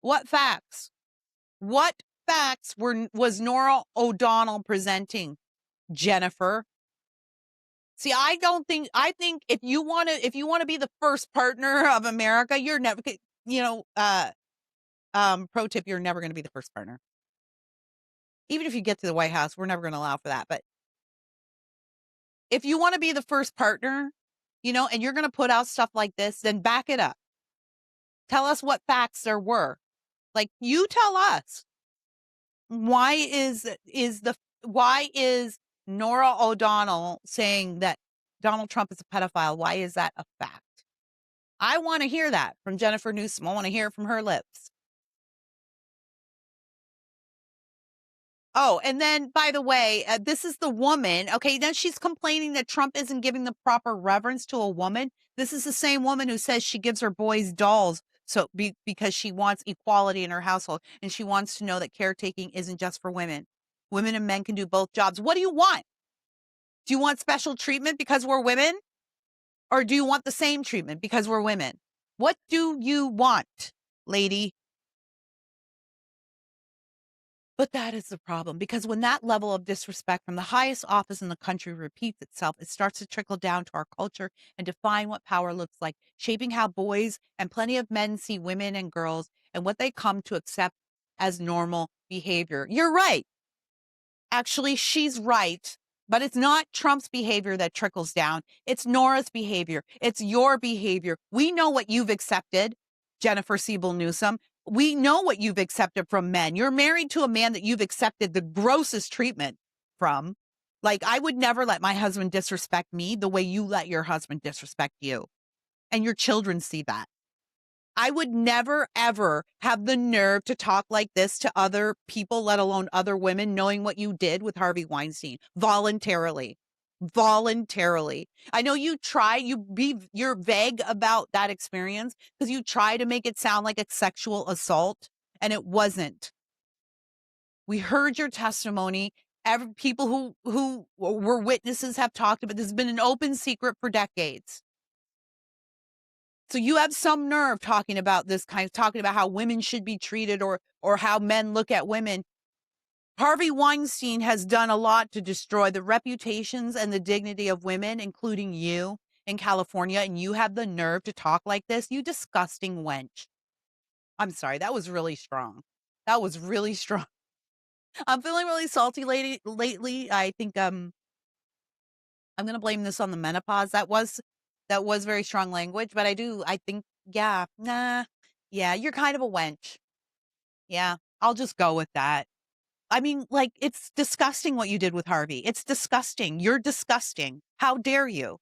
What facts? What facts was Nora O'Donnell presenting, Jennifer? See, I think if you want to be the first partner of America, you're never, pro tip, you're never going to be the first partner. Even if you get to the White House, we're never going to allow for that. But if you want to be the first partner, and you're going to put out stuff like this, then back it up. Tell us what facts there were. Like, you tell us. Why is Nora O'Donnell saying that Donald Trump is a pedophile? Why is that a fact? I want to hear that from Jennifer Newsom. I want to hear it from her lips. Oh, and then, by the way, this is the woman. Okay, then she's complaining that Trump isn't giving the proper reverence to a woman. This is the same woman who says she gives her boys dolls because she wants equality in her household, and she wants to know that caretaking isn't just for women. Women and men can do both jobs. What do you want? Do you want special treatment because we're women? Or do you want the same treatment because we're women? What do you want, lady? But that is the problem, because when that level of disrespect from the highest office in the country repeats itself, it starts to trickle down to our culture and define what power looks like, shaping how boys and plenty of men see women and girls and what they come to accept as normal behavior. You're right. Actually, she's right. But it's not Trump's behavior that trickles down. It's Nora's behavior. It's your behavior. We know what you've accepted, Jennifer Siebel Newsom. We know what you've accepted from men. You're married to a man that you've accepted the grossest treatment from. Like, I would never let my husband disrespect me the way you let your husband disrespect you. And your children see that. I would never, ever have the nerve to talk like this to other people, let alone other women, knowing what you did with Harvey Weinstein voluntarily. Voluntarily. I know you try, you're vague about that experience because you try to make it sound like a sexual assault, and it wasn't. We heard your testimony. People who were witnesses have talked about this. Has been an open secret for decades. So you have some nerve talking about talking about how women should be treated or how men look at women. Harvey Weinstein has done a lot to destroy the reputations and the dignity of women, including you in California, and you have the nerve to talk like this, you disgusting wench. I'm sorry, that was really strong. That was really strong. I'm feeling really salty lately. I think I'm going to blame this on the menopause. That was very strong language, but I think, yeah, you're kind of a wench. Yeah, I'll just go with that. I mean, like, it's disgusting what you did with Harvey. It's disgusting. You're disgusting. How dare you?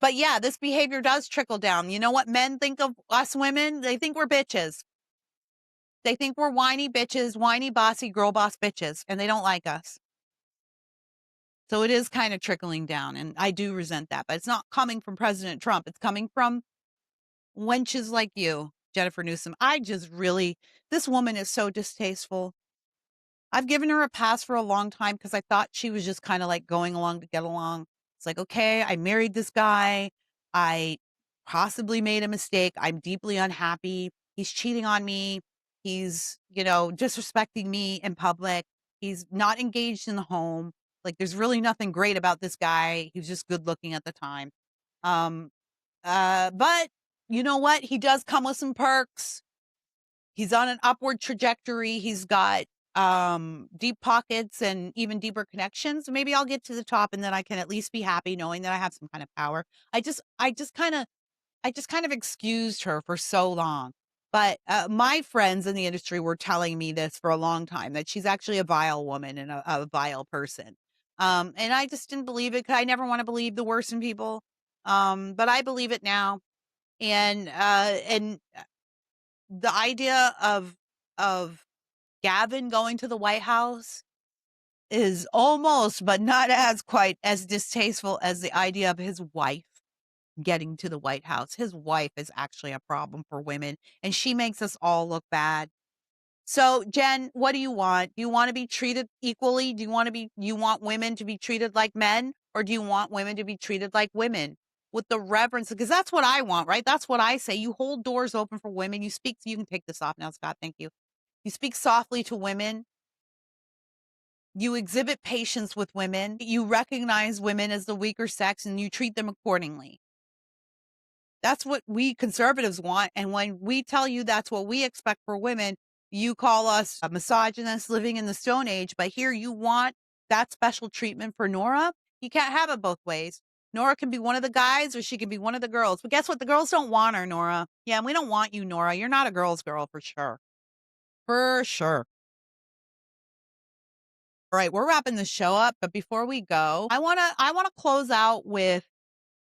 But yeah, this behavior does trickle down. You know what men think of us women? They think we're bitches. They think we're whiny bitches, whiny, bossy, girl boss bitches, and they don't like us. So it is kind of trickling down, and I do resent that. But it's not coming from President Trump. It's coming from wenches like you, Jennifer Newsom. This woman is so distasteful. I've given her a pass for a long time because I thought she was just kind of like going along to get along. It's like, okay, I married this guy. I possibly made a mistake. I'm deeply unhappy. He's cheating on me. He's, disrespecting me in public. He's not engaged in the home. Like, there's really nothing great about this guy. He was just good looking at the time. But you know what? He does come with some perks. He's on an upward trajectory. He's got deep pockets and even deeper connections. Maybe I'll get to the top and then I can at least be happy knowing that I have some kind of power. I just kind of excused her for so long. But my friends in the industry were telling me this for a long time, that she's actually a vile woman and a vile person. And I just didn't believe it because I never want to believe the worst in people. But I believe it now. And the idea of Gavin going to the White House is almost, but not as quite as distasteful as the idea of his wife getting to the White House. His wife is actually a problem for women, and she makes us all look bad. So, Jen, what do you want? Do you want to be treated equally? Do you want women to be treated like men, or do you want women to be treated like women with the reverence? Because that's what I want, right? That's what I say. You hold doors open for women. You can take this off now, Scott. Thank you. You speak softly to women. You exhibit patience with women. You recognize women as the weaker sex and you treat them accordingly. That's what we conservatives want. And when we tell you that's what we expect for women, you call us a misogynist living in the Stone Age. But here you want that special treatment for Nora. You can't have it both ways. Nora can be one of the guys or she can be one of the girls. But guess what? The girls don't want her, Nora. Yeah, we don't want you, Nora. You're not a girl's girl for sure. For sure. All right, we're wrapping the show up, but before we go, I want to close out with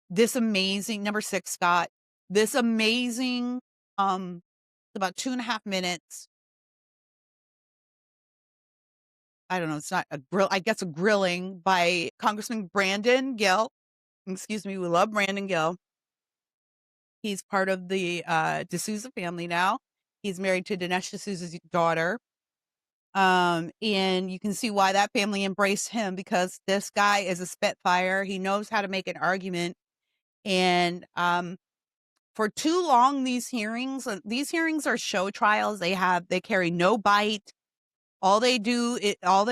this amazing number 6, Scott. This amazing about 2.5 minutes. I don't know, it's not a grill, I guess a grilling by Congressman Brandon Gill. Excuse me, we love Brandon Gill. He's part of the D'Souza family now. He's married to Dinesh D'Souza's daughter. And you can see why that family embraced him, because this guy is a spitfire. He knows how to make an argument. And for too long, these hearings are show trials. They carry no bite. All they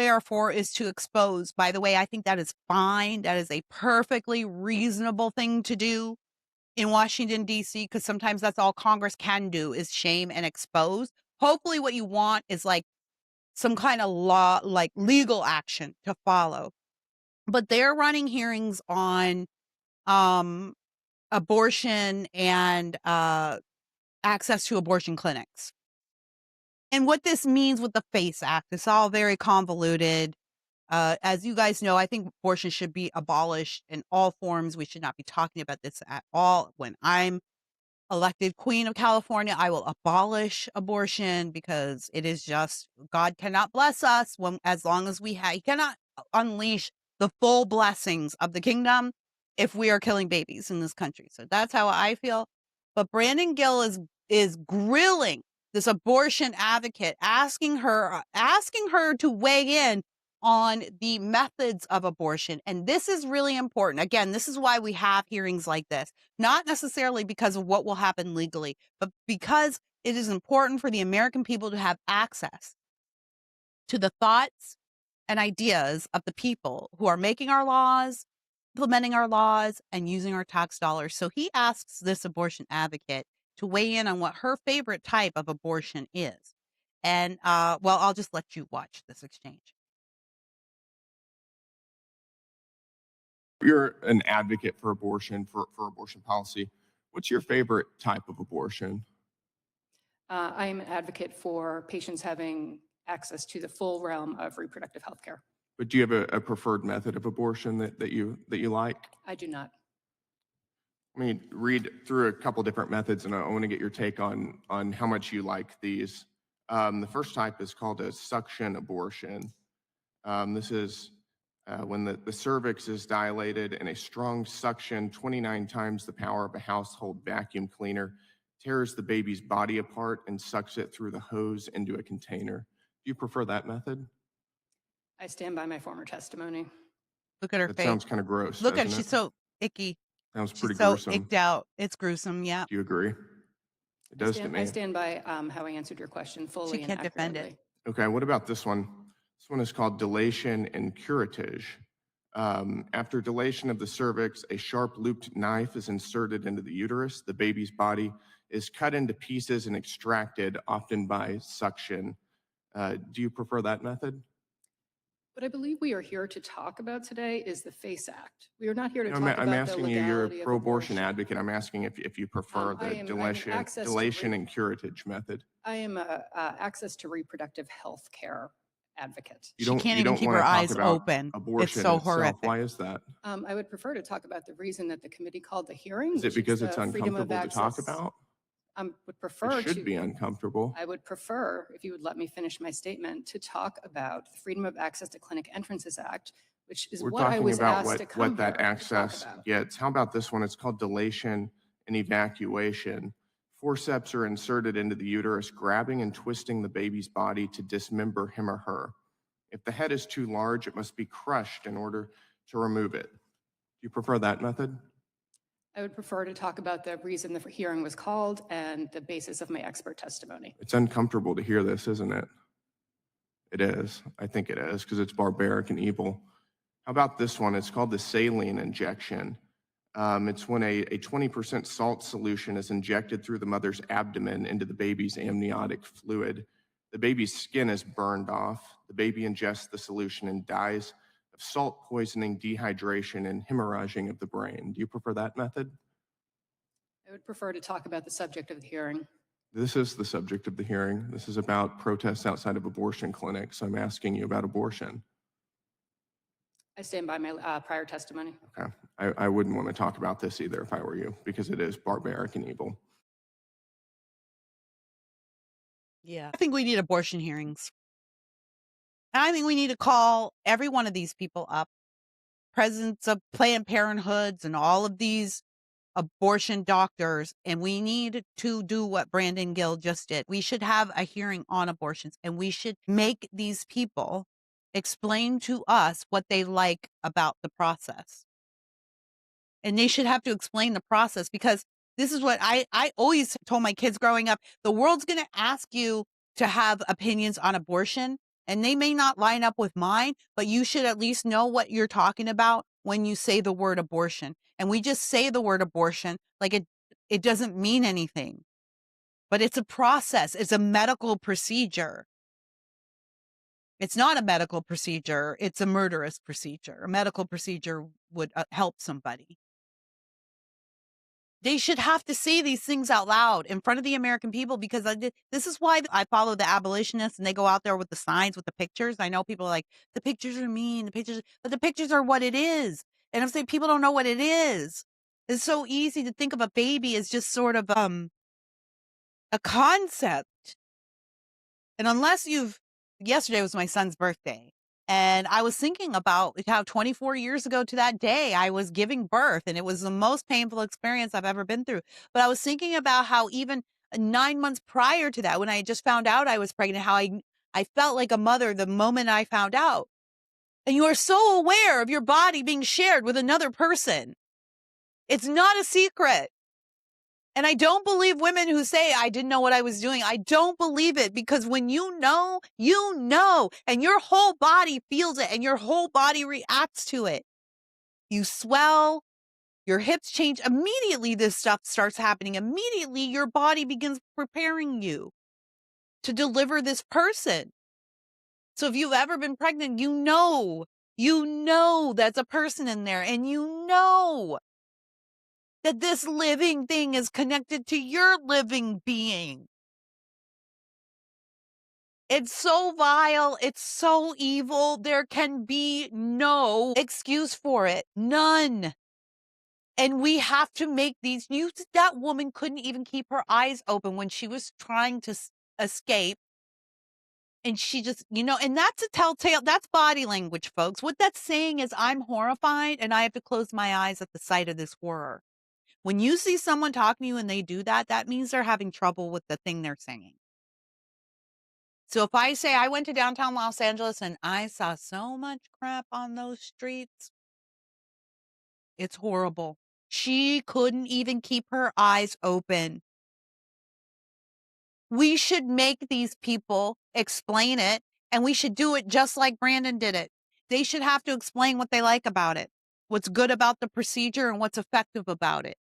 are for is to expose. By the way, I think that is fine. That is a perfectly reasonable thing to do in Washington, D.C., because sometimes that's all Congress can do is shame and expose. Hopefully what you want is like some kind of law, like legal action to follow. But they're running hearings on abortion and access to abortion clinics. And what this means with the FACE Act, it's all very convoluted. As you guys know, I think abortion should be abolished in all forms. We should not be talking about this at all. When I'm elected Queen of California, I will abolish abortion, because it is just, God cannot bless us as long as he cannot unleash the full blessings of the kingdom if we are killing babies in this country. So that's how I feel. But Brandon Gill is grilling this abortion advocate, asking her to weigh in on the methods of abortion. And this is really important. Again, this is why we have hearings like this, not necessarily because of what will happen legally, but because it is important for the American people to have access to the thoughts and ideas of the people who are making our laws, implementing our laws, and using our tax dollars. So he asks this abortion advocate to weigh in on what her favorite type of abortion is. And, well, I'll just let you watch this exchange. You're an advocate for abortion, for abortion policy. What's your favorite type of abortion? I am an advocate for patients having access to the full realm of reproductive health care. But do you have a preferred method of abortion that you like? I do not. Let me read through a couple different methods, and I want to get your take on how much you like these. The first type is called a suction abortion. This is when the cervix is dilated and a strong suction, 29 times the power of a household vacuum cleaner, tears the baby's body apart and sucks it through the hose into a container. Do you prefer that method? I stand by my former testimony. Look at her That face. sounds kind of gross. Look at, doesn't she's it? so icky. Sounds She's pretty so gruesome. icked out. It's gruesome. Yeah. Do you agree? It does to me. I stand by how I answered your question fully. She can't and defend accurately. it. Okay, what about this one? This one is called dilation and curettage. After dilation of the cervix, a sharp looped knife is inserted into the uterus. The baby's body is cut into pieces and extracted, often by suction. Do you prefer that method? What I believe we are here to talk about today is the FACE Act. We are not here to No, talk about I'm asking the you, you're legality a of pro-abortion abortion. advocate. I'm asking if you prefer the access to dilation and curettage method. I am a access to reproductive health care advocate. You She don't- can't you even don't keep wanna her talk eyes about open. It's abortion so itself. horrific. Why is that? I would prefer to talk about the reason that the committee called the hearing. Is it which because the it's freedom of uncomfortable to talk access. about? Would prefer It should to. be uncomfortable. I would prefer, if you would let me finish my statement, to talk about the Freedom of Access to Clinic Entrances Act, which is We're what I talking was about asked to come what that here to talk access about. gets. How about this one? It's called dilation and evacuation. Forceps are inserted into the uterus, grabbing and twisting the baby's body to dismember him or her. If the head is too large, it must be crushed in order to remove it. Do you prefer that method? I would prefer to talk about the reason the hearing was called and the basis of my expert testimony. It's uncomfortable to hear this, isn't it? It is. I think it is, because it's barbaric and evil. How about this one? It's called the saline injection. It's when a 20% salt solution is injected through the mother's abdomen into the baby's amniotic fluid. The baby's skin is burned off. The baby ingests the solution and dies of salt poisoning, dehydration, and hemorrhaging of the brain. Do you prefer that method? I would prefer to talk about the subject of the hearing. This is the subject of the hearing. This is about protests outside of abortion clinics. I'm asking you about abortion. I stand by my prior testimony. Okay. I wouldn't want to talk about this either if I were you, because it is barbaric and evil. Yeah. I think we need abortion hearings. I think we need to call every one of these people up, presidents of Planned Parenthoods and all of these abortion doctors, and we need to do what Brandon Gill just did. We should have a hearing on abortions, and we should make these people explain to us what they like about the process. And they should have to explain the process, because this is what I always told my kids growing up. The world's going to ask you to have opinions on abortion, and they may not line up with mine, but you should at least know what you're talking about when you say the word abortion. And we just say the word abortion like it doesn't mean anything. But it's a process. It's a medical procedure. It's not a medical procedure. It's a murderous procedure. A medical procedure would help somebody. They should have to say these things out loud in front of the American people, because this is why I follow the abolitionists, and they go out there with the signs, with the pictures. I know people are like, the pictures are mean, but the pictures are what it is. And I'm saying people don't know what it is. It's so easy to think of a baby as just sort of a concept. And unless yesterday was my son's birthday. And I was thinking about how 24 years ago to that day, I was giving birth, and it was the most painful experience I've ever been through. But I was thinking about how even 9 months prior to that, when I had just found out I was pregnant, how I felt like a mother the moment I found out. And you are so aware of your body being shared with another person. It's not a secret. And I don't believe women who say, I didn't know what I was doing. I don't believe it, because when you know, and your whole body feels it, and your whole body reacts to it. You swell, your hips change. Immediately this stuff starts happening. Immediately your body begins preparing you to deliver this person. So if you've ever been pregnant, you know that's a person in there, and you know that this living thing is connected to your living being. It's so vile. It's so evil. There can be no excuse for it. None. And we have to make these. That woman couldn't even keep her eyes open when she was trying to escape. And she just, and that's a telltale. That's body language, folks. What that's saying is, I'm horrified and I have to close my eyes at the sight of this horror. When you see someone talking to you and they do that, that means they're having trouble with the thing they're saying. So if I say I went to downtown Los Angeles and I saw so much crap on those streets, it's horrible. She couldn't even keep her eyes open. We should make these people explain it, and we should do it just like Brandon did it. They should have to explain what they like about it, what's good about the procedure, and what's effective about it.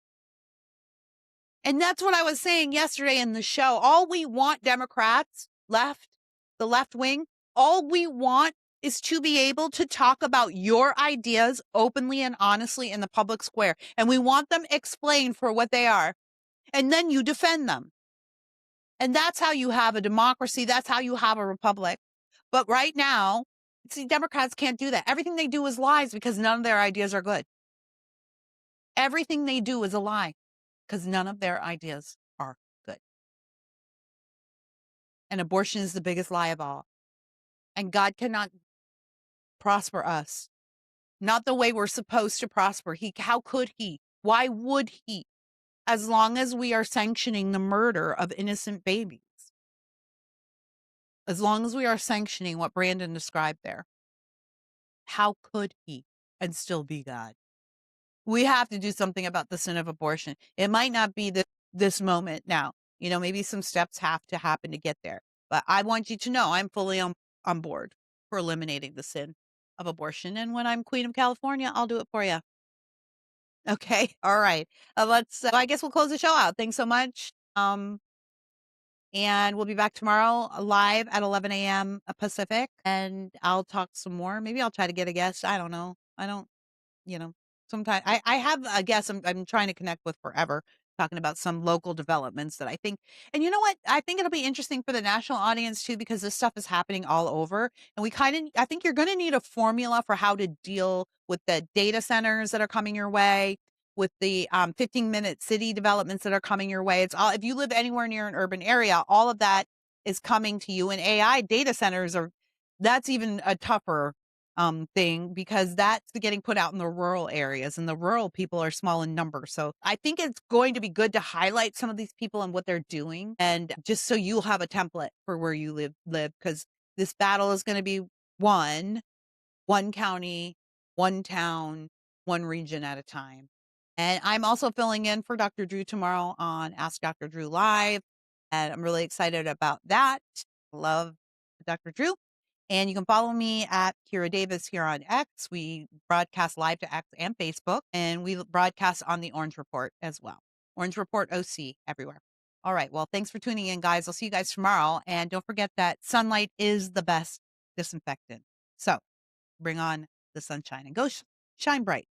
And that's what I was saying yesterday in the show. All we want, Democrats, the left wing, all we want is to be able to talk about your ideas openly and honestly in the public square. And we want them explained for what they are. And then you defend them. And that's how you have a democracy. That's how you have a republic. But right now, see, Democrats can't do that. Everything they do is lies, because none of their ideas are good. Everything they do is a lie, because none of their ideas are good. And abortion is the biggest lie of all. And God cannot prosper us, not the way we're supposed to prosper. How could he? Why would he? As long as we are sanctioning the murder of innocent babies, as long as we are sanctioning what Brandon described there, how could he and still be God? We have to do something about the sin of abortion. It might not be this moment now. Maybe some steps have to happen to get there. But I want you to know I'm fully on board for eliminating the sin of abortion. And when I'm Queen of California, I'll do it for you. Okay. All right. I guess we'll close the show out. Thanks so much. And we'll be back tomorrow live at 11 a.m. Pacific. And I'll talk some more. Maybe I'll try to get a guest. I don't know. Sometimes I have a guest I'm trying to connect with forever, talking about some local developments that I think, and you know what? I think it'll be interesting for the national audience too, because this stuff is happening all over. And I think you're going to need a formula for how to deal with the data centers that are coming your way, with the 15-minute city developments that are coming your way. It's all, if you live anywhere near an urban area, all of that is coming to you. And AI data centers that's even a tougher thing, because that's getting put out in the rural areas, and the rural people are small in number. So I think it's going to be good to highlight some of these people and what they're doing, and just so you'll have a template for where you live, because this battle is going to be one county, one town, one region at a time. And I'm also filling in for Dr. Drew tomorrow on Ask Dr. Drew Live, and I'm really excited about that. Love Dr. Drew. And you can follow me at Kira Davis here on X. We broadcast live to X and Facebook, and we broadcast on the Orange Report as well. Orange Report OC everywhere. All right. Well, thanks for tuning in, guys. I'll see you guys tomorrow. And don't forget that sunlight is the best disinfectant. So bring on the sunshine and go shine bright.